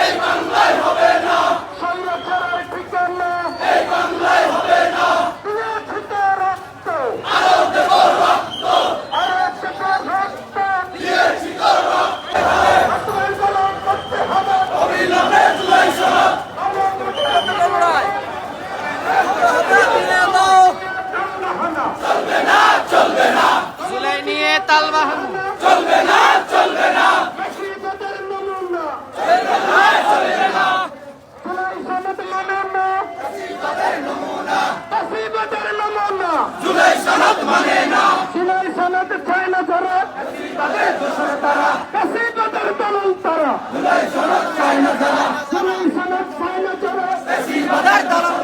এই বাংলায় হবে না, স্বৈরাচারের ঠিকানা এই বাংলায় হবে না, দিয়েছি তো রক্ত, আরো দেব রক্ত, আরো দেব রক্ত, দিয়েছি তো রক্ত, আন্দোলন করতে হবে, অবিলম্বে জুলাই সনদ, চলবে না, চলবে না, জুলাই নিয়ে তালবাহানা চলবে না, চলবে না, ফ্যাসিবাদের নমুনা, চলবে না, চলবে না, জুলাই সনদ মানে না, ফ্যাসিবাদের নমুনা, ফ্যাসিবাদের নমুনা, জুলাই সনদ মানে না, জুলাই সনদ চায় না যারা, তাদের দোষর তারা, ফ্যাসিবাদের দলাল তারা, জুলাই সনদ চায় না যারা, জুলাই সনদ চায় না যারা, ফ্যাসিবাদের দলাল